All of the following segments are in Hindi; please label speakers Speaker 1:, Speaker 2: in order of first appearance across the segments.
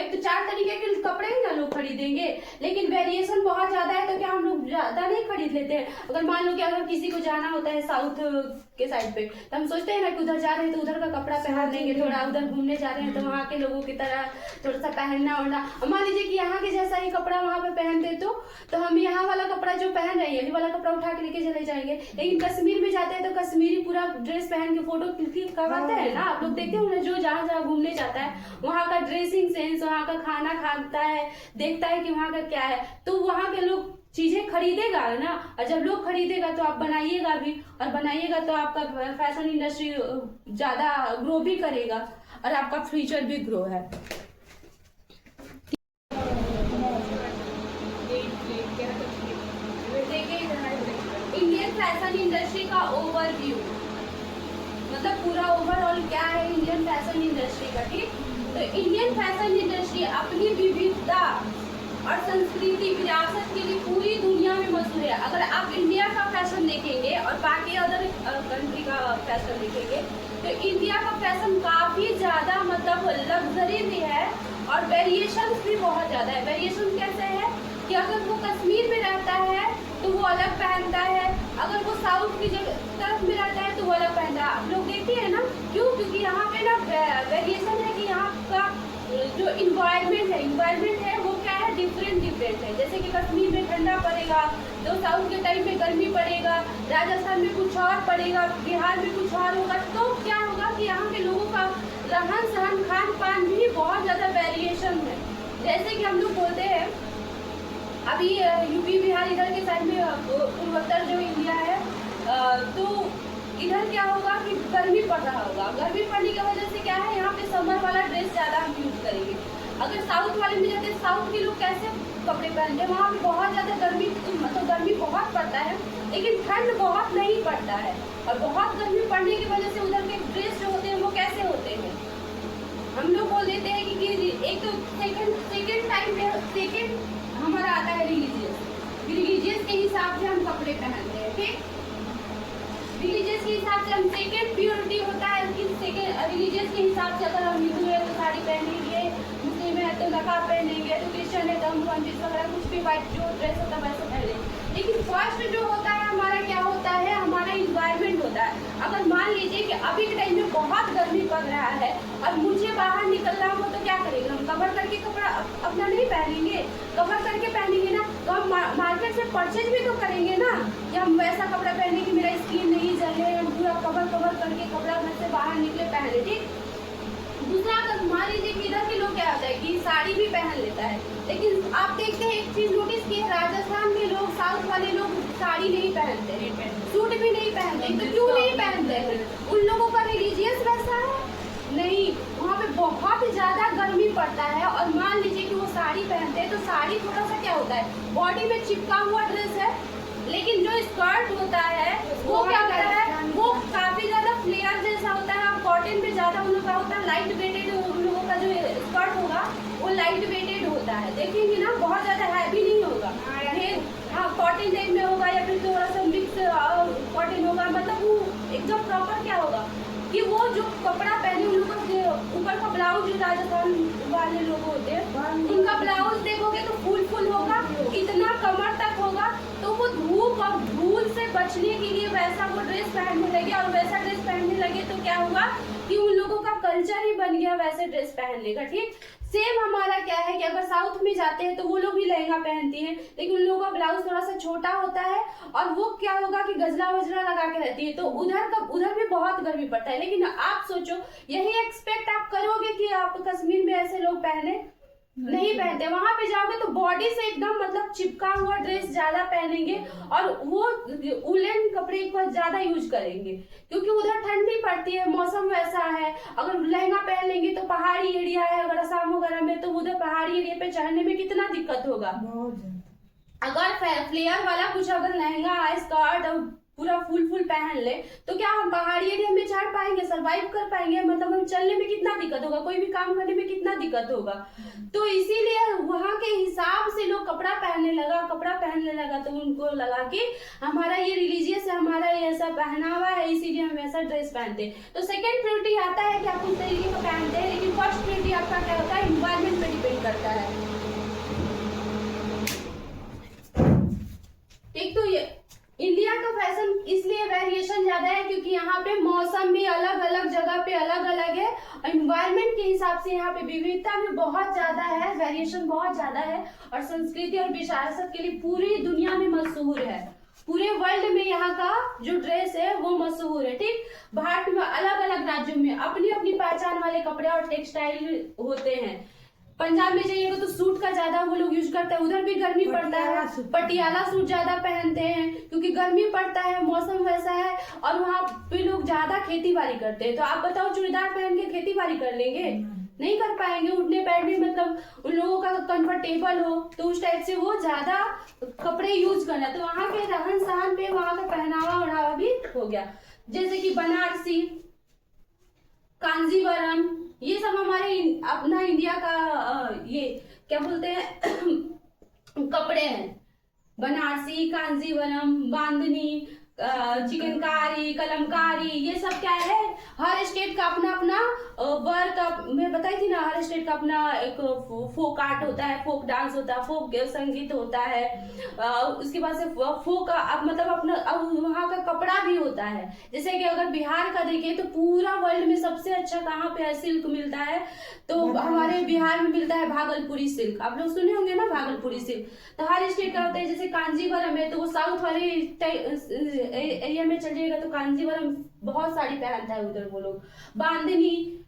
Speaker 1: तो 4 तरीके के कपड़े ही ना लोग खरीदेंगे, लेकिन वेरिएशन बहुत ज्यादा है तो क्या हम लोग ज्यादा नहीं खरीद लेते हैं। अगर मान लो कि अगर किसी को जाना होता है साउथ के साइड पे, तो हम सोचते हैं ना कि उधर जा रहे हैं तो उधर का कपड़ा पहन लेंगे, थोड़ा उधर घूमने जा रहे हैं तो वहाँ के लोगों की तरह थोड़ा सा पहनना ओढ़ना। मान लीजिए कि यहाँ के जैसा ही कपड़ा वहाँ पे पहनते तो हम यहाँ वाला कपड़ा जो पहन रहे हैं यही वाला कपड़ा उठा के लेके चले जाएंगे। लेकिन कश्मीर में जाते हैं तो कश्मीरी पूरा ड्रेस पहन के फोटो क्लिक करवाते हैं ना, आप लोग देखते हो ना, जो जहाँ जहाँ घूमने जाता है वहाँ का ड्रेसिंग सेंस, वहाँ का खाना खाता है, देखता है कि वहाँ का क्या है, तो वहाँ के लोग चीजें खरीदेगा ना। और जब लोग खरीदेगा तो आप बनाइएगा भी, और बनाइएगा तो आपका फैशन इंडस्ट्री ज्यादा ग्रो भी करेगा और आपका फ्यूचर भी ग्रो है। इंडियन फैशन इंडस्ट्री का ओवरव्यू, मतलब पूरा ओवरऑल क्या है इंडियन फैशन इंडस्ट्री का, ठीक। तो इंडियन फैशन इंडस्ट्री अपनी विविधता और संस्कृति विरासत के लिए पूरी दुनिया में मशहूर है। अगर आप इंडिया का फैशन देखेंगे और बाकी अदर कंट्री का फैशन देखेंगे तो इंडिया का फैशन काफी ज्यादा मतलब लग्जरी भी है और वेरिएशन भी बहुत ज्यादा है। वेरिएशन कैसे है कि अगर वो कश्मीर में रहता है तो वो अलग पहनता है, अगर वो साउथ की तरफ में रहता है तो वो अलग पहनता है। आप लोग देखते हैं ना, क्यों? क्योंकि यहाँ पे ना वेरिएशन है कि यहाँ का जो इन्वायरमेंट है वो क्या है, डिफरेंट है। जैसे कि कश्मीर में ठंडा पड़ेगा तो साउथ के टाइम में गर्मी पड़ेगा, राजस्थान में कुछ और पड़ेगा, बिहार में कुछ और होगा। तो क्या होगा कि यहाँ के लोगों का रहन सहन खान पान भी बहुत ज्यादा वेरिएशन है। जैसे कि हम लोग बोलते हैं अभी यूपी बिहार इधर के साइड में पूर्वोत्तर जो इंडिया है, तो इधर क्या होगा कि गर्मी पड़ रहा होगा। गर्मी पड़ने की वजह से क्या है, यहाँ पे समर वाला ड्रेस ज्यादा हम यूज करेंगे। अगर साउथ वाले में जाते हैं, साउथ के लोग कैसे कपड़े पहनते हैं, वहाँ पे बहुत ज्यादा गर्मी, मतलब गर्मी बहुत पड़ता है लेकिन ठंड बहुत नहीं पड़ता है। और बहुत गर्मी पड़ने की वजह से उधर के ड्रेस जो होते हैं वो कैसे होते हैं, हम लोग बोल देते हैं कि एक सेकेंड टाइम सेकेंड हमारा आता है रिलीजियस के हिसाब से हम कपड़े पहनते हैं, ठीक। रिलीजियस के हिसाब से हम सेकेंड प्योरिटी होता है कि सेकेंड रिलीजियस के हिसाब से अगर हम हिंदू है तो साड़ी पहनेंगे, मुस्लिम है तो नकाब पहनेंगे, तो क्रिश्चियन है तो हम पंजिस वगैरह कुछ भी वाइट जो ड्रेस होता है वैसे पहन लेंगे। लेकिन फर्स्ट जो होता है हमारा क्या होता है, हमारा इन्वायरमेंट होता है। अगर मान लीजिए कि अभी के टाइम में बहुत गर्मी पड़ रहा है और मुझे बाहर निकलना हो तो क्या करेंगे, हम कवर करके कपड़ा अपना नहीं पहनेंगे, कवर करके पहनेंगे ना, तो हम मार्केट से परचेज भी तो करेंगे ना कि हम वैसा कपड़ा पहने कि मेरा स्किन नहीं जले, हम पूरा कवर करके कपड़ा घर से बाहर निकले पहने, ठीक। दूसरा, अगर मान लीजिए कि इधर के लोग क्या होता है कि साड़ी भी पहन लेता है, लेकिन आप देखते हैं एक चीज नोटिस की, राजस्थान के लोग, साउथ वाले लोग साड़ी नहीं पहनते, सूट भी नहीं पहनते। तो क्यों नहीं पहनते? उन लोगों का रिलीजियस वैसा है नहीं, वहाँ पे बहुत ज्यादा गर्मी पड़ता है। और मान लीजिए कि वो साड़ी पहनते हैं तो साड़ी थोड़ा सा क्या होता है, बॉडी में चिपका हुआ ड्रेस है, लेकिन जो स्कर्ट होता है वो क्या करता है, वो काफी ज्यादा फ्लेयर जैसा होता है। आप कॉटन पे ज्यादा उन लोग का होता है, लाइट वेटेड उन लोगों का जो स्कर्ट होगा वो लाइट वेटेड होता है, देखेंगे ना, बहुत ज्यादा हैवी नहीं होगा। हाँ, कॉटन टाइप में होगा या फिर थोड़ा सा मिक्स कॉटन होगा, मतलब वो एकदम प्रॉपर क्या होगा कि वो जो कपड़ा पहने उन लोगों के ऊपर का ब्लाउज, जो राजस्थान वाले लोग होते हैं उनका ब्लाउज देखोगे तो फुल होगा, इतना कमर तक होगा। तो वो धूप और धूल से बचने के लिए वैसा वो ड्रेस पहनने लगे, और वैसा ड्रेस पहनने लगे तो क्या हुआ कि उन लोगों का कल्चर ही बन गया वैसे ड्रेस पहनने का, ठीक। सेम हमारा क्या है कि अगर साउथ में जाते हैं तो वो लोग भी लहंगा पहनती हैं, लेकिन उन लोगों का ब्लाउज थोड़ा सा छोटा होता है और वो क्या होगा कि गजरा वजरा लगा के रहती है, तो उधर भी बहुत गर्मी पड़ता है। लेकिन आप सोचो, यही एक्सपेक्ट आप करोगे कि आप कश्मीर में ऐसे लोग पहने? नहीं पहनते। वहां पे जाओगे तो बॉडी से एकदम मतलब चिपका हुआ ड्रेस ज्यादा पहनेंगे और वो उलन कपड़े को ज्यादा यूज करेंगे, क्योंकि उधर ठंडी पड़ती है, मौसम वैसा है। अगर लहंगा पहन लेंगे तो पहाड़ी एरिया है, अगर असम वगैरह में, तो उधर पहाड़ी एरिया पे चढ़ने में कितना दिक्कत होगा। अगर फ्लेयर वाला कुछ अगर लहंगा स्कर्ट और पूरा फुल पहन ले तो क्या हम पहाड़ी एरिया में चढ़ पाएंगे, सरवाइव कर पाएंगे? मतलब हम चलने में कितना दिक्कत होगा, कोई भी काम करने में कितना दिक्कत होगा। तो इसीलिए वहां के हिसाब से लोग कपड़ा पहनने लगा तो उनको लगा कि हमारा ये रिलीजियस है, हमारा ये ऐसा पहनावा है, इसीलिए हम ऐसा ड्रेस पहनते हैं। तो सेकेंड प्रायोरिटी आता है कि आप उस तरीके का पहनते हैं, लेकिन फर्स्ट प्रायोरिटी आपका क्या होता है, इन्वायरमेंट पे डिपेंड पे विविधता भी बहुत ज्यादा है, वेरिएशन बहुत ज्यादा है, और संस्कृति और विरासत के लिए पूरी दुनिया में मशहूर है। पूरे वर्ल्ड में यहाँ का जो ड्रेस है वो मशहूर है। ठीक, भारत में अलग अलग राज्यों में अपनी अपनी पहचान वाले कपड़े और टेक्सटाइल होते हैं। पंजाब में जाइएगा तो सूट का ज्यादा वो लोग यूज करते हैं, उधर भी गर्मी पड़ता है, पटियाला सूट ज्यादा पहनते हैं क्योंकि गर्मी पड़ता है, मौसम वैसा है, और वहाँ पे लोग ज्यादा खेती बाड़ी करते हैं। तो आप बताओ चूड़ीदार पहन के खेती बाड़ी कर लेंगे? नहीं कर पाएंगे। उठने बैठने मतलब उन लोगों का कंफर्टेबल हो तो उस टाइप से वो ज्यादा कपड़े यूज करना। तो वहाँ के रहन सहन पे वहाँ का पहनावा ओढ़ावा भी हो गया, जैसे कि बनारसी, कांजीवरम, ये सब हमारे अपना इंडिया का ये क्या बोलते हैं कपड़े हैं। बनारसी, कांजीवरम, बांधनी, चिकनकारी, कलमकारी, ये सब क्या है, हर स्टेट का अपना अपना वर्क। मैं बताई थी ना, हर स्टेट का अपना एक फोक आर्ट होता है, फोक डांस होता है, फोक संगीत होता है, उसके बाद से फोक मतलब अपना वहाँ का कपड़ा भी होता है। जैसे कि अगर बिहार का देखें तो पूरा वर्ल्ड में सबसे अच्छा कहाँ पे सिल्क मिलता है, तो हमारे बिहार में मिलता है भागलपुरी सिल्क। आप लोग सुने होंगे ना भागलपुरी सिल्क। तो हर स्टेट का होता है, जैसे कांजीवरम है तो वो साउथ वाले एरिया में चल जाएगा तो कांजीवरम बहुत साड़ी पहनता है उधर वो लोग। बांधनी,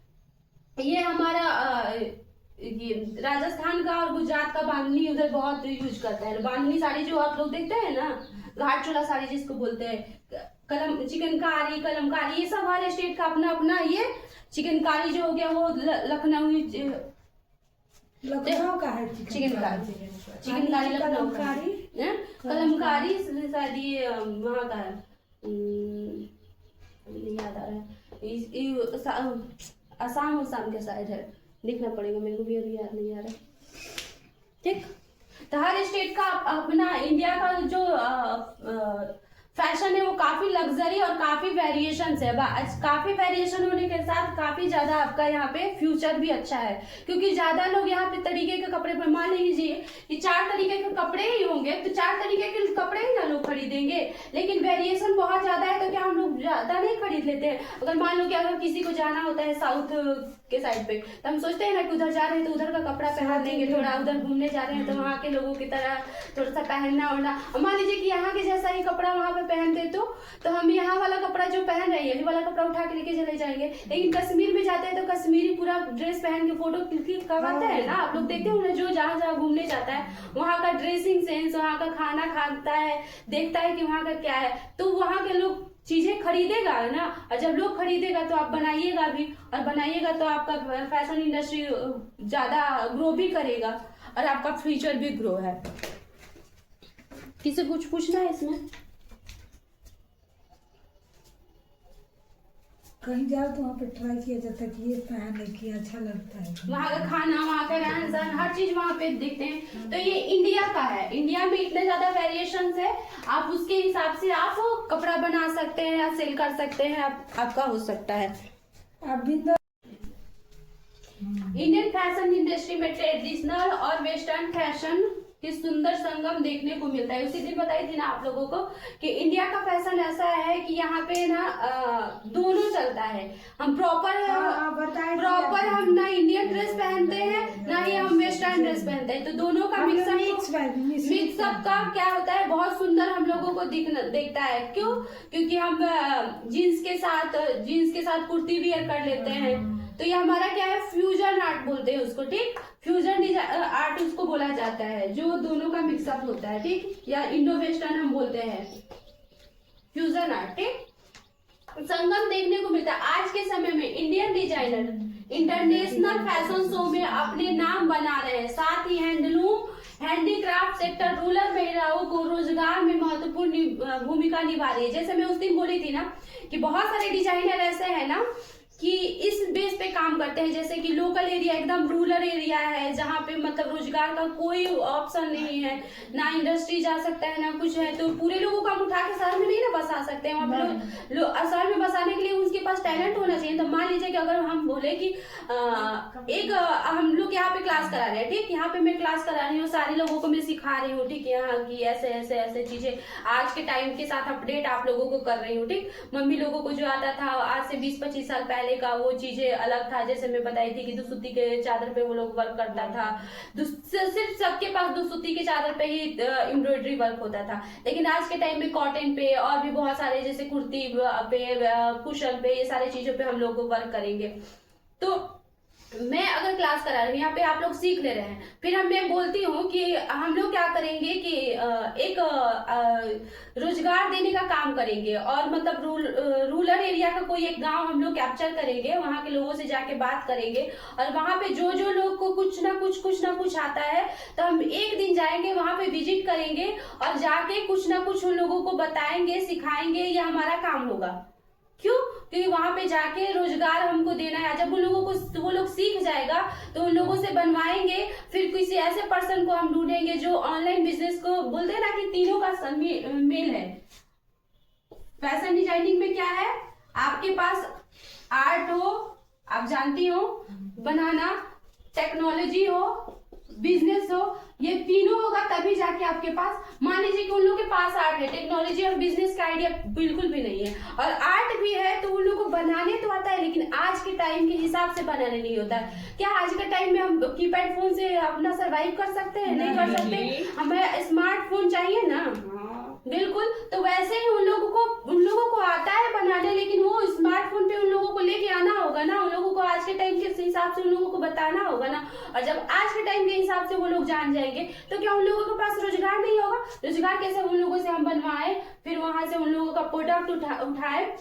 Speaker 1: ये हमारा ये राजस्थान का और गुजरात का बांधनी उधर बहुत यूज करता है। बांधनी साड़ी जो आप लोग देखते हैं ना, घाट चोला साड़ी जिसको बोलते हैं, चिकनकारी, कलमकारी, ये सब हर स्टेट का अपना अपना। ये चिकनकारी जो हो गया वो लखनऊ
Speaker 2: का है,
Speaker 1: चिकनकारी लखनऊ का है। कलमकारी शायद ये वहाँ का है, नहीं याद आ रहा है, असम के साइड है, देखना पड़ेगा मेरे को भी, अभी याद नहीं आ रहा। ठीक, तो हर स्टेट का अपना, इंडिया का जो फैशन है वो काफी लग्जरी और काफी वेरिएशन है। काफी वेरिएशन होने के साथ काफी ज्यादा आपका यहाँ पे फ्यूचर भी अच्छा है, क्योंकि ज्यादा लोग यहाँ पे तरीके के कपड़े पर, मान लीजिए कि 4 तरीके के कपड़े ही होंगे तो 4 तरीके के कपड़े ही ना लोग खरीदेंगे, लेकिन वेरिएशन बहुत ज्यादा है तो क्या हम लोग ज्यादा नहीं खरीद लेते हैं। अगर मान लो कि अगर किसी को जाना होता है साउथ के साइड पे तो हम सोचते हैं ना कि उधर जा रहे हैं तो उधर का कपड़ा पहन लेंगे, थोड़ा उधर घूमने जा रहे हैं तो वहाँ के लोगों की तरह थोड़ा सा पहनना ओढ़ना। मान लीजिए कि यहाँ के जैसा ही कपड़ा वहाँ पे पहनते तो हम यहाँ वाला कपड़ा जो पहन रहे हैं यही वाला कपड़ा उठा के लेके चले जाएंगे। लेकिन कश्मीर में जाते हैं तो कश्मीरी पूरा ड्रेस पहन के फोटो क्लिक करवाते हैं ना, आप लोग देखते होंगे। जो जहाँ जहाँ घूमने जाता है वहाँ का ड्रेसिंग सेंस, वहाँ का खाना खाता है, देखता है कि वहाँ का क्या है, तो वहाँ के लोग चीजें खरीदेगा ना, और जब लोग खरीदेगा तो आप बनाइएगा भी, और बनाइएगा तो आपका फैशन इंडस्ट्री ज्यादा ग्रो भी करेगा और आपका फ्यूचर भी ग्रो है। किसी कुछ पूछना है इसमें?
Speaker 2: कहीं जाओ तो वहाँ पे ट्राई किया जाता है कि ये पहन कि अच्छा लगता है,
Speaker 1: वहाँ का खाना, वहाँ का रहन सहन, हर चीज वहाँ पे देखते हैं। तो ये इंडिया का है, इंडिया में इतने ज्यादा वेरिएशंस है, आप उसके हिसाब से आप कपड़ा बना सकते हैं या सेल कर सकते हैं, आपका हो सकता है।
Speaker 2: अभी
Speaker 1: इंडियन फैशन इंडस्ट्री में ट्रेडिशनल और वेस्टर्न फैशन की सुंदर संगम देखने को मिलता है। उसी दिन बताई थी ना आप लोगों को कि इंडिया का फैशन ऐसा है कि यहाँ पे ना दोनों चलता है। हम प्रॉपर हम ना इंडियन ड्रेस पहनते हैं ना ही हम वेस्टर्न ड्रेस पहनते हैं, तो दोनों का मिक्सअप का क्या होता है, बहुत सुंदर हम लोगों को दिखता है। क्यों? क्योंकि हम जीन्स के साथ कुर्ती वियर कर लेते हैं, तो ये हमारा क्या है, फ्यूजन आर्ट बोलते हैं उसको। ठीक, फ्यूजन आर्ट उसको बोला जाता है, जो दोनों का मिक्सअप होता है। ठीक, या इंडो वेस्टर्न हम बोलते हैं फ्यूजन आर्ट। ठीक, संगम देखने को मिलता है। आज के समय में Indian designer international fashion show में अपने नाम बना रहे हैं, साथ ही हैंडलूम, हैंडीक्राफ्ट सेक्टर, रूरल महिलाओं को रोजगार में महत्वपूर्ण भूमिका निभा रही है। जैसे मैं उस दिन बोली थी ना कि बहुत सारे डिजाइनर ऐसे हैं ना कि इस बेस पे काम करते हैं, जैसे कि लोकल एरिया, एकदम रूरल एरिया है जहाँ पे मतलब रोजगार का कोई ऑप्शन नहीं है, ना इंडस्ट्री जा सकता है ना कुछ है, तो पूरे लोगों को हम उठा के शहर में नहीं ना बसा सकते हैं। वहाँ पे शहर में बसाने के लिए उसके पास टैलेंट होना चाहिए। तो मान लीजिए कि अगर हम बोले कि हम लोग यहाँ पे क्लास करा रहे हैं, ठीक, यहाँ पे मैं क्लास करा रही हूँ, सारे लोगों को मैं सिखा रही हूँ, ठीक, यहाँ की ऐसे ऐसे ऐसे चीजें आज के टाइम के साथ अपडेट आप लोगों को कर रही हूँ। ठीक, मम्मी लोगों को जो आता था आज से 20-25 साल पहले पहले का वो चीजें अलग था, जैसे मैं बताई थी कि दुसूती के चादर पे वो लोग वर्क करता था, सिर्फ सबके पास दुसूती के चादर पे ही एम्ब्रॉयडरी वर्क होता था। लेकिन आज के टाइम में कॉटन पे और भी बहुत सारे जैसे कुर्ती पे, कुशन पे, ये सारे चीजों पे हम लोग वर्क करेंगे। तो मैं अगर क्लास करा रही हूँ, यहाँ पे आप लोग सीख ले रहे हैं, फिर मैं बोलती हूँ कि हम लोग क्या करेंगे कि एक रोजगार देने का काम करेंगे, और मतलब रूरल एरिया का कोई एक गांव हम लोग कैप्चर करेंगे, वहां के लोगों से जाके बात करेंगे, और वहां पे जो जो लोग को कुछ ना कुछ आता है, तो हम एक दिन जाएंगे वहां पे विजिट करेंगे और जाके कुछ ना कुछ उन लोगों को बताएंगे, सिखाएंगे, ये हमारा काम होगा। क्यों? क्योंकि वहां पे जाके रोजगार हमको देना है। जब उन लोगों को वो लोग सीख जाएगा तो उन लोगों से बनवाएंगे, फिर किसी ऐसे पर्सन को हम ढूंढेंगे जो ऑनलाइन बिजनेस को, बोलते हैं ना कि तीनों का मेल है। फैशन डिजाइनिंग में क्या है, आपके पास आर्ट हो, आप जानती हो बनाना, टेक्नोलॉजी हो, बिजनेस हो, ये तीनों होगा तभी जाके आपके पास। मान लीजिए कि उन लोगों के पास आर्ट है, टेक्नोलॉजी और बिजनेस का आइडिया बिल्कुल भी नहीं है, और आर्ट भी है तो उन लोगों को बनाने तो आता है, लेकिन आज के टाइम के हिसाब से बनाने नहीं होता है। क्या आज के टाइम में हम कीपैड फोन से अपना सरवाइव कर सकते हैं? नहीं कर सकते, हमें स्मार्टफोन चाहिए ना। बिल्कुल, तो वैसे ही उन लोगों को आता है बनाने, लेकिन वो स्मार्टफोन पे उन लोगों को लेके आना होगा ना, उन लोगों को आज के टाइम के हिसाब से उन लोगों को बताना होगा ना। और जब आज के टाइम के हिसाब से वो लोग जान जाएंगे तो क्या उन लोगों के पास रोजगार नहीं होगा? रोजगार कैसे? उन लोगों से हम बनवाए, फिर वहां से उन लोगों का प्रोडक्ट उठाए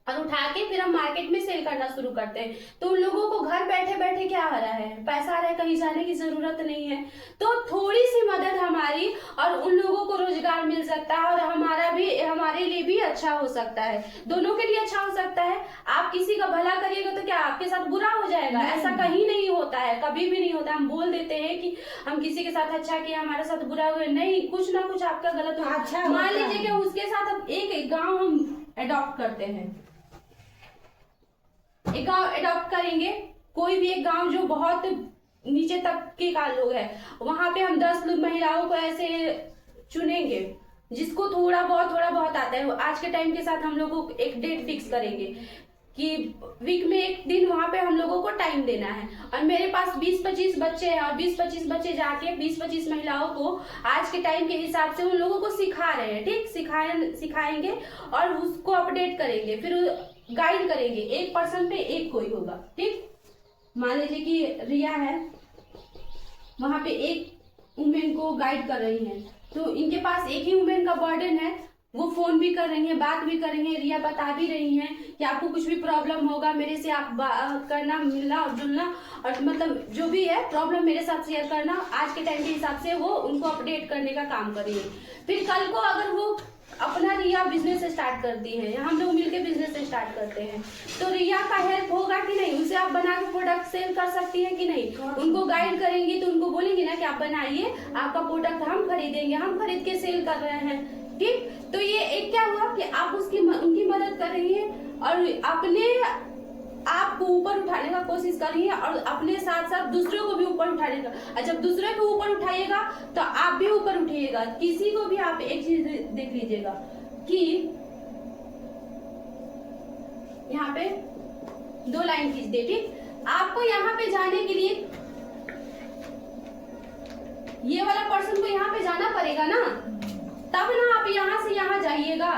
Speaker 1: और उठा के फिर हम मार्केट में सेल करना शुरू करते हैं। तो उन लोगों को घर बैठे बैठे क्या आ रहा है, पैसा आ रहा है, कहीं जाने की जरूरत नहीं है। तो थोड़ी सी मदद हमारी और उन लोगों को रोजगार मिल सकता है, और हमारे लिए भी अच्छा हो सकता है, दोनों के लिए अच्छा हो सकता है। आप किसी का भला करिएगा तो क्या आपके साथ बुरा हो जाएगा? ऐसा कहीं नहीं होता है, कभी भी नहीं होता। हम बोल देते हैं कि हम किसी के साथ अच्छा किया, हमारे साथ बुरा हुआ, नहीं, कुछ ना कुछ आपका गलत हो।
Speaker 2: अच्छा,
Speaker 1: मान लीजिए कि उसके साथ एक गाँव हम अडॉप्ट करते हैं, एक गांव अडॉप्ट करेंगे, कोई भी एक गांव जो बहुत नीचे तबके का लोग है, वहां पे हम 10 महिलाओं को ऐसे चुनेंगे जिसको थोड़ा बहुत आता है। आज के टाइम के साथ हम लोगों को एक डेट फिक्स करेंगे कि वीक में एक दिन वहां पे हम लोगों को टाइम देना है, और मेरे पास 20-25 बच्चे हैं, और 20-25 बच्चे जाके 20-25 महिलाओं को आज के टाइम के हिसाब से उन लोगों को सिखा रहे हैं। ठीक, सिखाएंगे और उसको अपडेट करेंगे, फिर गाइड करेंगे। एक पर्सन पे एक कोई होगा। ठीक, मान लीजिए कि रिया है, वहां पे एक वुमेन को गाइड कर रही है, तो इनके पास एक ही वुमेन का बर्डन है, वो फोन भी कर रही है, बात भी कर रही है, रिया बता भी रही है कि आपको कुछ भी प्रॉब्लम होगा मेरे से आप करना, मिलना और जुलना, और मतलब जो भी है प्रॉब्लम मेरे साथ शेयर करना। आज के टाइम के हिसाब से वो उनको अपडेट करने का काम कर रही है। फिर कल को अगर वो अपना रिया बिजनेस स्टार्ट करती है, हम लोग मिलके बिजनेस स्टार्ट करते हैं, तो रिया का हेल्प होगा कि नहीं? उसे आप बना के प्रोडक्ट सेल कर सकती है कि नहीं? उनको गाइड करेंगी तो उनको बोलेंगे ना कि आप बनाइए, आपका प्रोडक्ट हम खरीदेंगे, हम खरीद के सेल कर रहे हैं। ठीक, तो ये एक क्या हुआ कि आप उनकी मदद कर रही है और अपने आप को ऊपर उठाने का कोशिश कर रही है, और अपने साथ साथ दूसरों को भी ऊपर उठाने का। और जब दूसरे को ऊपर उठाइएगा तो आप भी ऊपर उठिएगा। किसी को भी आप एक चीज देख लीजिएगा कि यहाँ पे 2 लाइन खींच दे। ठीक, आपको यहाँ पे जाने के लिए ये वाला पर्सन को यहाँ पे जाना पड़ेगा ना, तब ना आप यहाँ से यहाँ जाइएगा।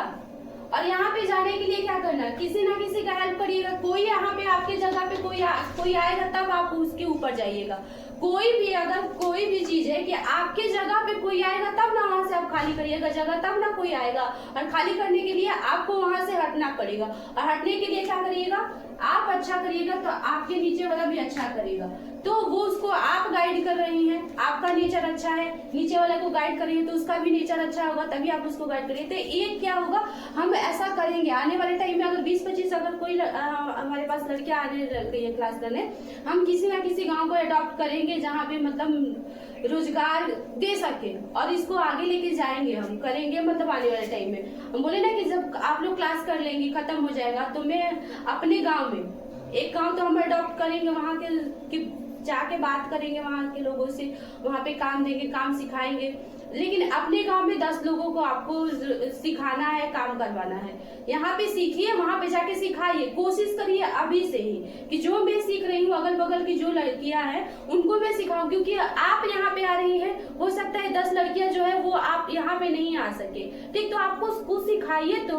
Speaker 1: और यहाँ पे जाने के लिए क्या करना, किसी ना किसी का हेल्प करिएगा। कोई यहाँ पे आपके जगह पे कोई आएगा तब आप उसके ऊपर जाइएगा। कोई भी अगर कोई भी चीज है कि आपके जगह पे कोई आएगा तब ना वहां से आप खाली करिएगा जगह, तब ना कोई आएगा। और खाली करने के लिए आपको वहां से हटना पड़ेगा, और हटने के लिए क्या करिएगा, आप अच्छा करिएगा तो आपके नीचे वाला भी अच्छा करेगा। तो वो उसको आप गाइड कर रही हैं, आपका नेचर अच्छा है, नीचे वाला को गाइड कर रही है तो उसका भी नेचर अच्छा होगा, तभी आप उसको गाइड करिए। तो ये क्या होगा, हम ऐसा करेंगे आने वाले टाइम में। अगर 20-25 अगर कोई हमारे पास लड़कियां आने लग गई है क्लास करने, हम किसी ना किसी गांव को अडॉप्ट करेंगे जहाँ पे मतलब रोजगार दे सके, और इसको आगे लेके जाएंगे, हम करेंगे। मतलब आने वाले टाइम में हम बोले ना कि जब आप लोग क्लास कर लेंगे, खत्म हो जाएगा, तो मैं अपने गाँव में एक गांव तो हम अडॉप्ट करेंगे, वहां के जाके बात करेंगे वहाँ के लोगों से, वहाँ पे काम देंगे, काम सिखाएंगे। लेकिन अपने गांव में 10 लोगों को आपको सिखाना है, काम करवाना है। यहाँ पे सीखिए, वहाँ पे जाके सिखाइए। कोशिश करिए अभी से ही कि जो मैं सीख रही हूँ, अगल बगल की जो लड़कियां हैं उनको मैं सिखाऊं, क्योंकि आप यहाँ पे आ रही हैं, हो सकता है 10 लड़कियां जो है वो आप यहाँ पे नहीं आ सके, ठीक, तो आपको कुछ सिखाइए। तो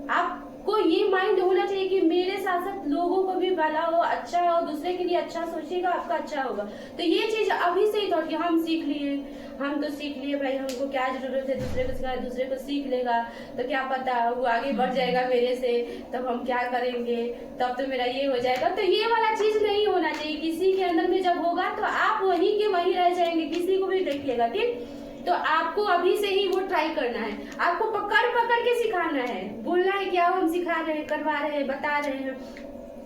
Speaker 1: आपको ये माइंड होना चाहिए कि मेरे साथ साथ लोगों को भी भला हो, अच्छा हो, दूसरे के लिए अच्छा सोचिएगा, आपका अच्छा होगा। तो ये चीज अभी से ही थोड़ी, हम सीख लिए, हम तो सीख लिए भाई, हमको क्या जरूरत है दूसरे को सिखाए, दूसरे को सीख लेगा तो क्या पता वो आगे बढ़ जाएगा मेरे से, तब हम क्या करेंगे, तब तो मेरा ये हो जाएगा। तो ये वाला चीज नहीं होना चाहिए। किसी के अंदर में जब होगा तो आप वहीं के वहीं रह जाएंगे, किसी को भी देखिएगा, ठीक। तो आपको अभी से ही वो ट्राई करना है, आपको पकड़ पकड़ के सिखाना है, बोलना है क्या हम सिखा रहे हैं, करवा रहे हैं, बता रहे हैं।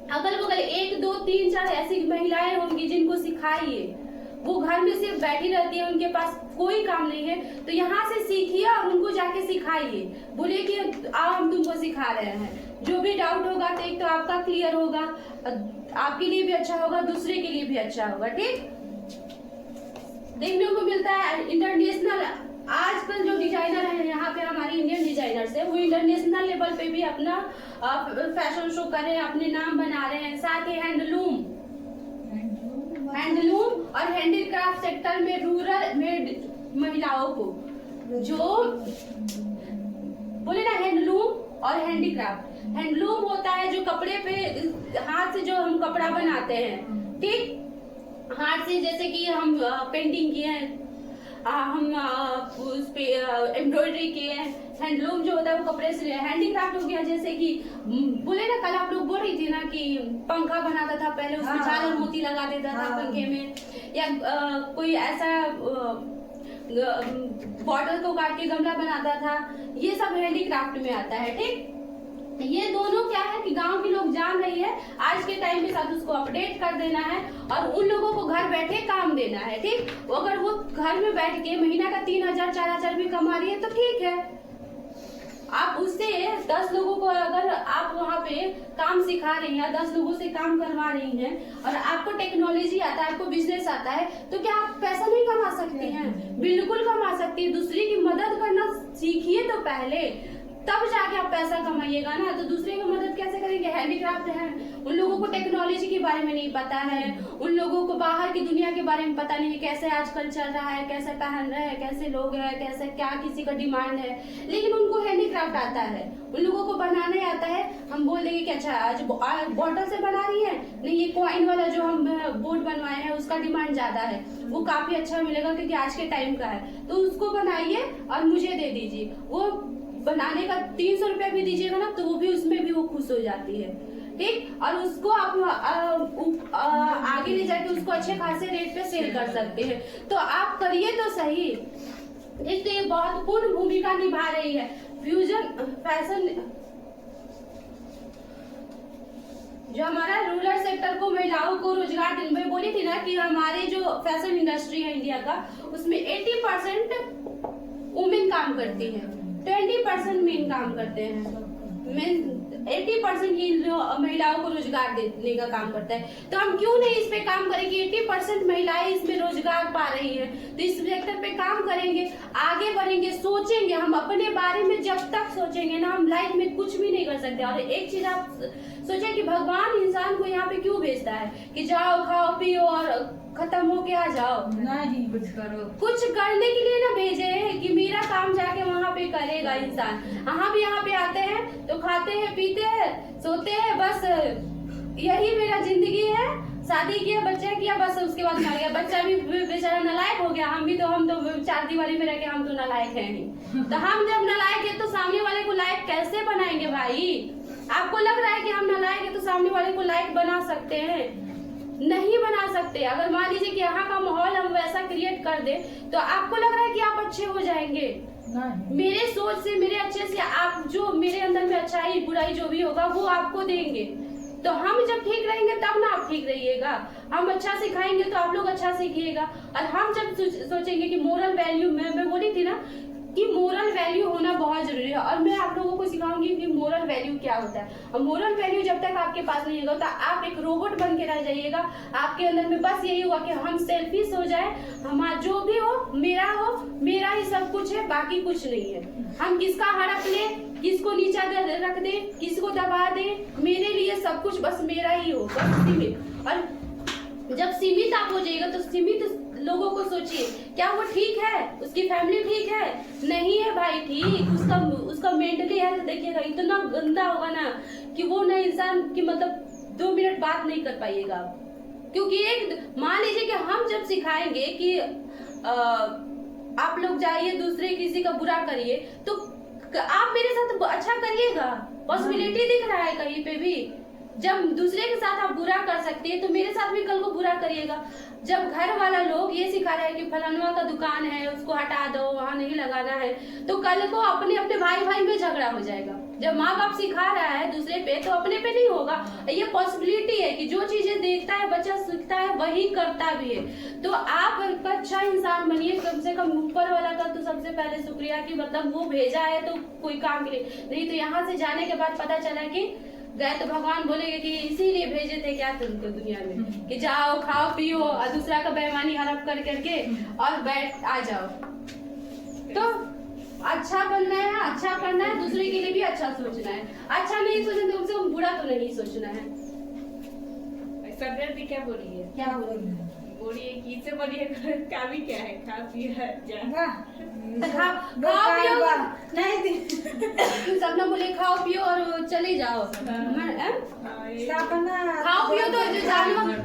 Speaker 1: अगल बगल 1 2 3 4 ऐसी महिलाएं होंगी जिनको सिखाइए, वो घर में सिर्फ बैठी रहती है, उनके पास कोई काम नहीं है, तो यहाँ से सीखिए और उनको जाके सिखाइए। बोलिए कि आओ हम तुमको सिखा रहे हैं। जो भी डाउट होगा तो एक तो आपका क्लियर होगा, आपके लिए भी अच्छा होगा, दूसरे के लिए भी अच्छा होगा, ठीक। देखने को मिलता है इंटरनेशनल, आजकल जो डिजाइनर है यहाँ पे हमारी इंडियन डिजाइनर्स है, वो इंटरनेशनल लेवल पे भी अपना फैशन शो कर रहे हैं, अपने नाम बना रहे हैं। साथ ही हैंडलूम और हैंडीक्राफ्ट सेक्टर में रूरल में महिलाओं को जो बोले ना, हैंडलूम और हैंडीक्राफ्ट। हैंडलूम होता है जो कपड़े पे हाथ से जो हम कपड़ा बनाते हैं, ठीक, हाथ से, जैसे कि हम पेंटिंग किए हैं, हम उस पे एम्ब्रॉयडरी किए हैं। हैंडलूम जो होता है वो कपड़े से। हैंडीक्राफ्ट हो गया जैसे कि बोले ना, कल आप लोग बोल रही थी ना कि पंखा बनाता था पहले, उसमें झालर मोती लगा देता था पंखे में, या कोई ऐसा बॉटल को काट के गमला बनाता था, ये सब हैंडीक्राफ्ट में आता है, ठीक। ये दोनों क्या है कि गांव के लोग जान रही है, आज के टाइम के साथ उसको अपडेट कर देना है और उन लोगों को घर बैठे काम देना है, ठीक। अगर वो घर में बैठ के महीना का 3000 4000 भी कमा रही है तो ठीक है, आप उससे 10 लोगों को अगर आप वहाँ पे काम सिखा रही हैं, 10 लोगों से काम करवा रही हैं और आपको टेक्नोलॉजी आता है, आपको बिजनेस आता है, तो क्या आप पैसा नहीं कमा सकती हैं? बिल्कुल कमा सकती है। दूसरे की मदद करना सीखिए तो पहले, तब जाके आप पैसा कमाइएगा ना। तो दूसरे की मदद कैसे करेंगे? हैंडीक्राफ्ट है, उन लोगों को टेक्नोलॉजी के बारे में नहीं पता है, उन लोगों को बाहर की दुनिया के बारे में पता नहीं है, कैसे आजकल चल रहा है, कैसे पहन रहे हैं, कैसे लोग हैं, कैसे क्या किसी का डिमांड है, लेकिन उनको हैंडीक्राफ्ट आता है, उन लोगों को बनाने आता है। हम बोल देंगे कि अच्छा आज बॉटल से बना रही है, नहीं ये कॉइन वाला जो हम बोर्ड बनवाए हैं उसका डिमांड ज्यादा है, वो काफी अच्छा मिलेगा क्योंकि आज के टाइम का है, तो उसको बनाइए और मुझे दे दीजिए। वो बनाने का 300 रुपया भी दीजिएगा ना तो वो भी, उसमें भी वो खुश हो जाती है, ठीक। और उसको आप आगे ले जाके उसको अच्छे खासे रेट पे सेल कर सकते हैं। तो आप करिए तो सही, इसलिए बहुत पूर्ण भूमिका निभा रही है फ्यूजन फैशन, जो हमारा रूरल सेक्टर को, महिलाओं को रोजगार दिन में बोली थी ना कि हमारे जो फैशन इंडस्ट्री है इंडिया का, उसमें 80% वुमेन काम करती है, 20% मेन काम करते हैं। मेन 80% ही महिलाओं को रोजगार देने का काम करता है। तो हम क्यों नहीं इस पे काम करेंगे? 80% महिलाएं इसमें रोजगार पा रही हैं, तो इस सेक्टर पे काम करेंगे, आगे बढ़ेंगे, सोचेंगे। हम अपने बारे में जब तक सोचेंगे ना, हम लाइफ में कुछ भी नहीं कर सकते। और एक चीज आप सोचे कि भगवान इंसान को यहाँ पे क्यों भेजता है कि जाओ खाओ पियो और खत्म हो के आ जाओ?
Speaker 2: नहीं, कुछ करो,
Speaker 1: कुछ करने के लिए ना भेजे हैं कि मेरा काम जाके वहाँ पे करेगा इंसान। हम यहाँ पे आते हैं तो खाते हैं, पीते हैं, सोते हैं, बस यही मेरा जिंदगी है। शादी किया, बच्चा किया, बस उसके बाद मर गया। बच्चा भी बेचारा नालायक हो गया, हम तो चार दीवारी में रह के हम तो नालायक है नहीं। तो हम जब नालायक है तो सामने वाले को लायक कैसे बनाएंगे भाई? आपको लग रहा है कि हम नालायक है तो सामने वाले को लायक बना सकते हैं? नहीं बना सकते। अगर मान लीजिए कि यहाँ का माहौल हम वैसा क्रिएट कर दे तो आपको लग रहा है कि आप अच्छे हो जाएंगे? नहीं। मेरे सोच से, मेरे अच्छे से, आप जो मेरे अंदर में अच्छाई बुराई जो भी होगा वो आपको देंगे। तो हम जब ठीक रहेंगे तब ना आप ठीक रहिएगा। हम अच्छा सिखाएंगे तो आप लोग अच्छा सीखिएगा। और हम जब सोचेंगे कि मोरल वैल्यू, मैं बोली थी ना कि मोरल वैल्यू होना बहुत जरूरी है। और मैं आप लोगों को सिखाऊंगी कि मोरल वैल्यू क्या होता है। और मोरल वैल्यू जब तक आपके पास नहीं होगा तो आप एक रोबोट बन के रह जाइएगा। आपके अंदर में बस यही हुआ कि हम सेल्फिश हो जाए, हमारा जो भी हो, मेरा ही सब कुछ है, बाकी कुछ नहीं है। हम किसका हड़प ले, किसको नीचा रख दे, किसको दबा दे, मेरे लिए सब कुछ बस मेरा ही हो, बस सीमित। और जब सीमित आप हो जाइएगा तो सीमित लोगों को सोचिए, क्या वो ठीक है, उसकी फैमिली ठीक है, नहीं है भाई ठीक, उसका मेंटली हेल्थ देखिएगा इतना गंदा होगा ना कि वो ना इंसान की मतलब 2 मिनट बात नहीं कर पाइएगा। क्योंकि एक मान लीजिए कि हम जब सिखाएंगे कि आप लोग जाइए दूसरे किसी का बुरा करिए तो आप मेरे साथ अच्छा करिएगा, पॉसिबिलिटी दिख रहा है कहीं पे भी। जब दूसरे के साथ आप बुरा कर सकते हैं तो मेरे साथ भी कल को बुरा करिएगा। जब घर वाला लोग ये सिखा रहे हैं कि फलानवा का दुकान है उसको हटा दो, वहां नहीं लगाना है, तो कल को अपने अपने भाई में झगड़ा हो जाएगा। जब माँ बाप सिखा रहा है दूसरे पे तो अपने पे नहीं होगा। ये पॉसिबिलिटी है कि जो चीजें देखता है बच्चा सीखता है वही करता भी है। तो आप एक अच्छा इंसान बनिए, कम से कम ऊपर वाला का तो सबसे पहले शुक्रिया कि मतलब वो भेजा है तो कोई काम के लिए, नहीं तो यहाँ से जाने के बाद पता चला कि गए तो भगवान बोलेंगे कि इसीलिए भेजे थे क्या तुमको दुनिया में कि जाओ खाओ पियो और दूसरा का बेईमानी हड़प कर करके और बैठ आ जाओ। तो अच्छा बनना है, अच्छा करना है, दूसरे के लिए भी अच्छा सोचना है। अच्छा नहीं सोचना तो उससे बुरा तो नहीं सोचना है।
Speaker 3: सरदार जी क्या बोलिए,
Speaker 1: क्या बोलिए
Speaker 3: बोलिए कि से बोलिए का भी क्या है, खा पिया
Speaker 1: सपना बोले खाओ पियो और चले जाओ। खाओ पियो तो जो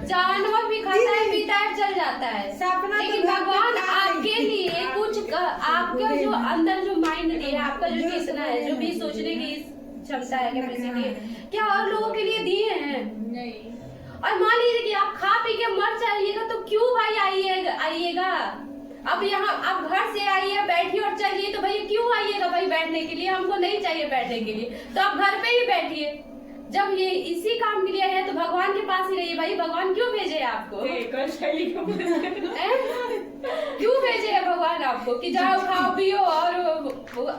Speaker 1: जानवर भी खाता है पीता है चल जाता है, लेकिन भगवान आपके लिए कुछ आपका जो अंदर जो माइंड दिया है, आपका जो चेतना है, जो भी सोचने की क्षमता है, कैपेसिटी है, क्या और लोगों के लिए दिए हैं?
Speaker 3: नहीं।
Speaker 1: और मान लीजिए कि आप खा पी के मर जाइएगा तो क्यों भाई आइएगा? अब यहाँ आप घर से आइए बैठिए और चलिए तो भैया क्यों आइएगा भाई बैठने के लिए? हमको नहीं चाहिए बैठने के लिए, तो आप घर पे ही बैठिए। जब ये इसी काम के लिए है तो भगवान के पास ही रहिए भाई। भगवान क्यों भेजे आपको? क्यों भेजे है भगवान आपको कि जाओ खाओ पियो और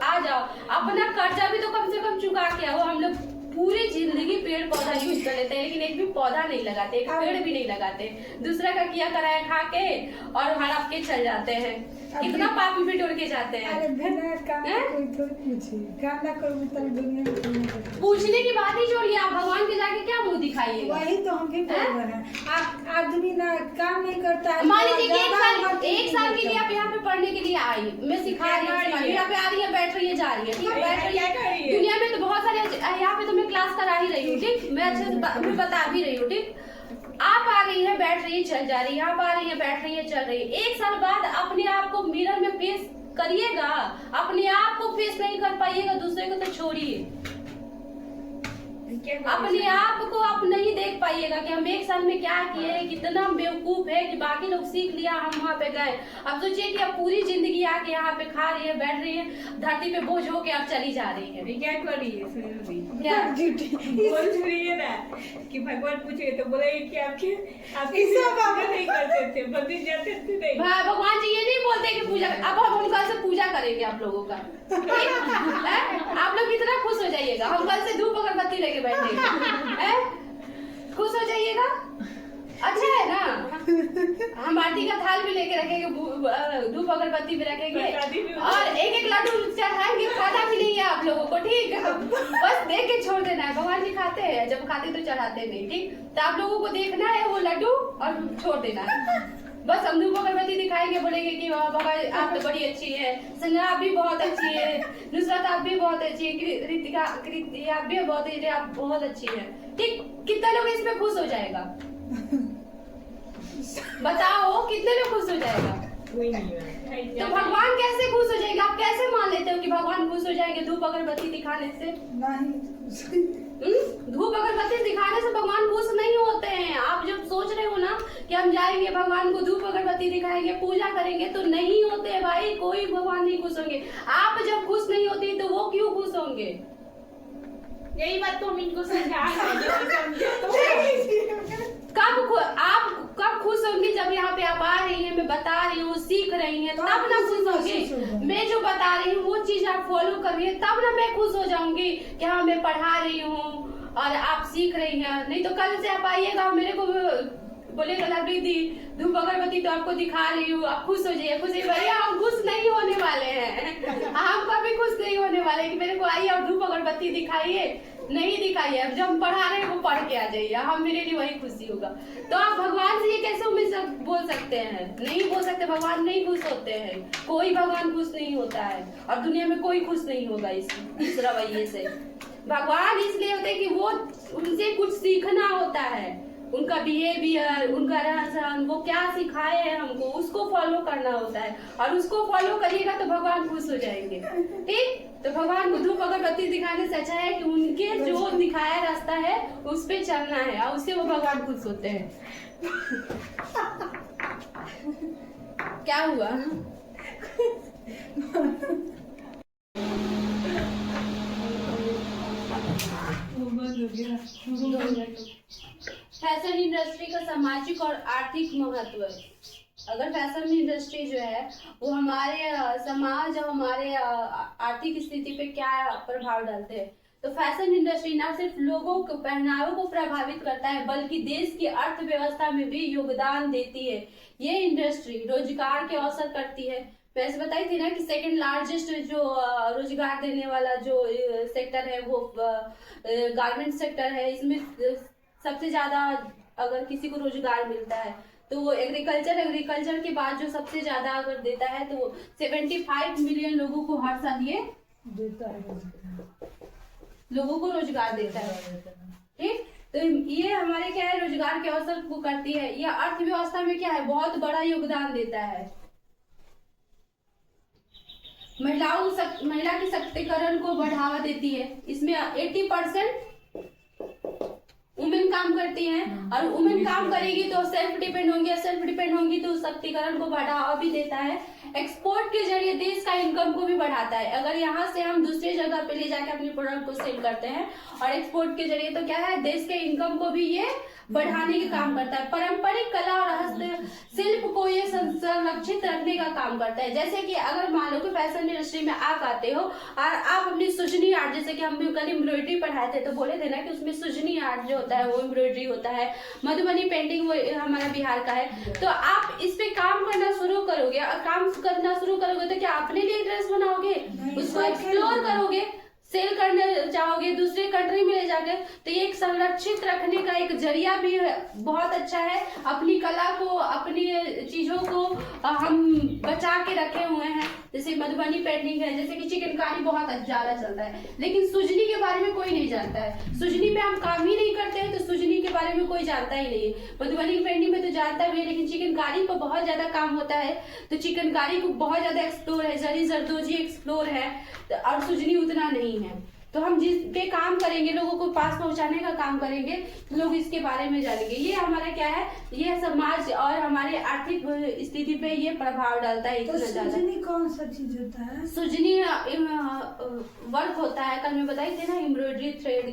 Speaker 1: आ जाओ? अपना कर्जा भी तो कम से कम चुका के आओ। हम लोग पूरी जिंदगी पेड़ पौधा यूज कर लेते हैं लेकिन एक भी पौधा नहीं लगाते, एक पेड़ भी नहीं लगाते। दूसरा का किया कराया खा के और हड़प के चल जाते हैं। कितना पापी भी टोर के जाते हैं।
Speaker 2: अरे बिना काम के कोई थोड़ी पूछे, काम ना करूँ तो दुनिया में
Speaker 1: पूछने की बात ही छोड़िए, आप भगवान के जाके क्या मुंह दिखाइएगा?
Speaker 2: वही तो हम भी बोल रहे हैं। आदमी ना काम नहीं करता है।
Speaker 1: मान लीजिए एक साल के लिए आप यहाँ पे पढ़ने के लिए आई, मैं सिखा रही हूँ, यहाँ पे आ रही है, बैठ रही है, जा रही है, ठीक है, बैठ रही है। दुनिया में तो बहुत सारे, यहाँ पे तो मैं क्लास करा ही रही हूँ, ठीक, मैं अच्छे से बता भी रही हूँ, ठीक। आप आ रही है, बैठ रही है, चल जा रही है, आप आ रही है, बैठ रही है, चल रही है। एक साल बाद अपने आप को मिरर में फेस करिएगा, अपने आप को फेस नहीं कर पाइएगा, दूसरे को तो छोड़िए। अपने आप को आप नहीं देख पाइएगा कि हम एक साल में क्या किए, कितना बेवकूफ है कि बाकी लोग सीख लिया, हम वहाँ पे गए। अब सोचिए कि आप पूरी जिंदगी आके यहाँ पे खा रही है, बैठ रही है, धरती पे बोझ होके आप चली जा रही है।
Speaker 3: क्या कर रही है?
Speaker 1: क्या
Speaker 3: बोल रही है ना कि भगवान पूछे तो बोले कि आपके नहीं करते थे, मंदिर जाते थे नहीं।
Speaker 1: भगवान जी ये नहीं बोलते कि पूजा, अब हम कल से पूजा करेंगे आप लोगों का। आप लोग कितना खुश हो जाइएगा, हम कल से धूप अगरबत्ती लेके बैठेंगे, खुश हो जाइएगा। अच्छा है ना, हम आरती का थाल भी लेके रखेंगे, धूप अगरबत्ती भी रखेंगे और एक लड्डू चढ़ाएंगे। खाना भी नहीं है आप लोगों को, ठीक है, बस देख के छोड़ देना है। भगवान जी खाते हैं, जब खाते तो चढ़ाते नहीं, ठीक, तो आप लोगों को देखना है वो लड्डू और छोड़ देना है। बस हम धूप अगरबत्ती दिखाएंगे, बोलेंगे कि वाह बाबा आप तो बड़ी अच्छी है, संजना आप भी बहुत अच्छी है, नुसरत आप भी बहुत अच्छी है, कृतिका आप भी बहुत अच्छी है, आप बहुत अच्छी है, ठीक। कितने लोग इसमें खुश हो जाएगा? बताओ कितने लोग खुश हो जाएगा?
Speaker 3: कोई नहीं।
Speaker 1: तो भगवान कैसे खुश हो जाएगा? आप कैसे मान लेते हो कि भगवान खुश हो जाएंगे धूप अगरबत्ती दिखाने से? धूप अगरबत्ती दिखाने से भगवान खुश नहीं होते हैं। आप जब सोच रहे हो ना कि हम जाएंगे भगवान को धूप अगरबत्ती दिखाएंगे, पूजा करेंगे, तो नहीं होते भाई, कोई भगवान नहीं खुश होंगे। आप जब खुश नहीं होती तो वो क्यों खुश होंगे?
Speaker 3: यही बात तो हम इनको समझा
Speaker 1: आप कब खुश होंगी जब यहाँ पे आप आ रही हैं, मैं बता रही हूँ, सीख रही हैं, तब ना खुश होंगी। मैं जो बता रही हूँ वो चीज आप फॉलो कर रही है, तब ना मैं खुश हो जाऊंगी कि हाँ मैं पढ़ा रही हूँ और आप सीख रही हैं। नहीं तो कल से आप आइएगा मेरे को बोलेगा लवली दी धूप अगरबत्ती तो आपको दिखा रही हूँ, आप खुश हो जाइए। खुश भैया हम खुश नहीं होने वाले हैं, हम कभी खुश नहीं होने वाले कि मेरे को आइए और धूप अगरबत्ती दिखाइए, नहीं दिखाइए। अब जब हम पढ़ा रहे हैं वो पढ़ के आ जाइए, हम मेरे लिए वही खुशी होगा। तो आप भगवान से ये कैसे उम्मीद बोल सकते हैं? नहीं बोल सकते, भगवान नहीं खुश होते हैं, कोई भगवान खुश नहीं होता है और दुनिया में कोई खुश नहीं होगा इस रवैये से। भगवान इसलिए होते हैं कि वो उनसे कुछ सीखना होता है, उनका बिहेवियर, उनका रहन सहन, वो क्या सिखाए हैं हमको उसको फॉलो करना होता है और उसको फॉलो करिएगा तो भगवान खुश हो जाएंगे। ठीक, तो भगवान को धूप अगरबत्ती दिखाने से अच्छा है कि उनके जो दिखाया रास्ता है उस पे चलना है और उससे वो भगवान खुश होते हैं। क्या हुआ? फैशन इंडस्ट्री का सामाजिक और आर्थिक महत्व। अगर फैशन इंडस्ट्री जो है वो हमारे समाज और हमारे आर्थिक स्थिति पे क्या प्रभाव डालते हैं, तो फैशन इंडस्ट्री न सिर्फ लोगों के पहनावे को प्रभावित करता है बल्कि देश की अर्थव्यवस्था में भी योगदान देती है। ये इंडस्ट्री रोजगार के अवसर करती है। वैसे बताई थी ना कि सेकंड लार्जेस्ट जो रोजगार देने वाला जो सेक्टर है वो गारमेंट सेक्टर है। इसमें सबसे ज्यादा अगर किसी को रोजगार मिलता है तो वो एग्रीकल्चर के बाद जो सबसे ज्यादा अगर देता है तो 75 मिलियन लोगों को हर साल ये
Speaker 2: देता है,
Speaker 1: लोगों को रोजगार देता है। ठीक, तो ये हमारे क्या है, रोजगार के अवसर को करती है। यह अर्थव्यवस्था में क्या है, बहुत बड़ा योगदान देता है। महिला के सशक्तिकरण को बढ़ावा देती है। इसमें 80% वुमेन काम करती हैं और वुमेन काम करेगी तो सेल्फ डिपेंड होंगी, सेल्फ डिपेंड होंगी तो सशक्तिकरण को बढ़ावा भी देता है। एक्सपोर्ट के जरिए देश का इनकम को भी बढ़ाता है। अगर यहाँ से हम दूसरी जगह पे ले जाके अपने प्रोडक्ट को सेल करते हैं और एक्सपोर्ट के जरिए तो क्या है, देश के इनकम को भी ये बढ़ाने का काम करता है। पारंपरिक कला और हस्तशिल्प को ये संरक्षित रखने का काम करता है। जैसे कि अगर मान लो कि फैशन इंडस्ट्री में आप आते हो और आप अपनी सुजनी आर्ट, जैसे कि हम भी कल एम्ब्रॉयडरी पढ़ाए थे तो बोले थे ना कि उसमें सुजनी आर्ट जो होता है वो एम्ब्रॉयडरी होता है, मधुबनी पेंटिंग वो हमारा बिहार का है। तो आप इस पे काम करना शुरू करोगे और काम करना शुरू करोगे तो क्या अपने लिए ड्रेस बनाओगे, उसको एक्सप्लोर करोगे, सेल करने जाओगे, दूसरे कंट्री में ले जाके, तो ये एक संरक्षित रखने का एक जरिया भी है, बहुत अच्छा है। अपनी कला को, अपनी चीजों को हम बचा के रखे हुए हैं। जैसे मधुबनी पेंटिंग है, जैसे कि चिकनकारी बहुत ज्यादा चलता है, लेकिन सुजनी के बारे में कोई नहीं जानता है। सुजनी में हम काम ही नहीं करते हैं तो सुजनी के बारे में कोई जानता ही नहीं है। मधुबनी पेंटिंग में तो जानता भी है, लेकिन चिकनकारी पर बहुत ज्यादा काम होता है तो चिकनकारी को बहुत ज्यादा एक्सप्लोर है, जरी जरदोजी एक्सप्लोर है और सुजनी उतना नहीं है। तो हम जिस पे काम करेंगे, लोगों को पास पहुंचाने का काम करेंगे, लोग इसके बारे में जानेंगे। ये हमारा क्या है, ये समाज और हमारे आर्थिक स्थिति पे ये प्रभाव डालता है।
Speaker 2: तो सुजनी कौन सा चीज होता है?
Speaker 1: सुजनी वर्क होता है, कल मैं बताई थी ना, एम्ब्रॉयडरी थ्रेड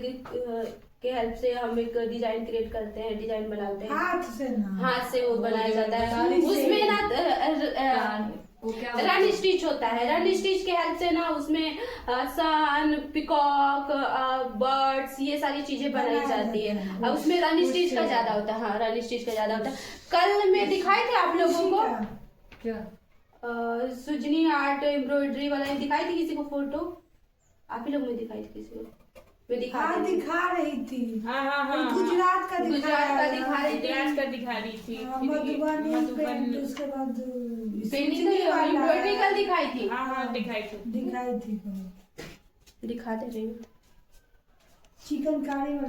Speaker 1: के हेल्प से हम एक डिजाइन क्रिएट करते हैं, डिजाइन बनाते हैं
Speaker 2: हाथ से ना,
Speaker 1: हाथ से वो बनाया जाता है। उसमें ना रन स्टिच होता है। रन स्टिच के हेल्प से ना उसमें सन, पिकॉक, बर्ड्स, ये सारी चीजें बनाई जाती है और उसमें रन स्टिच का ज्यादा होता है। हाँ, रन स्टिच का ज्यादा होता है। कल मैं दिखाए थे आप लोगों को
Speaker 2: क्या
Speaker 1: सुजनी आर्ट एम्ब्रॉयडरी वाला दिखाई थी किसी को फोटो, आप ही लोग में दिखाई थी किसी को, मैं दिखा
Speaker 2: रही थी।
Speaker 3: हाँ,
Speaker 2: गुजरात का
Speaker 1: दिखा रही थी,
Speaker 3: गुजरात का दिखा रही थी,
Speaker 2: मधुबनी, उसके बाद
Speaker 1: पेंटिंग एम्ब्रॉयडरी कल दिखाई थी।
Speaker 3: हाँ दिखाई थी,
Speaker 1: दिखाते रहे
Speaker 2: चिकनकारी वाला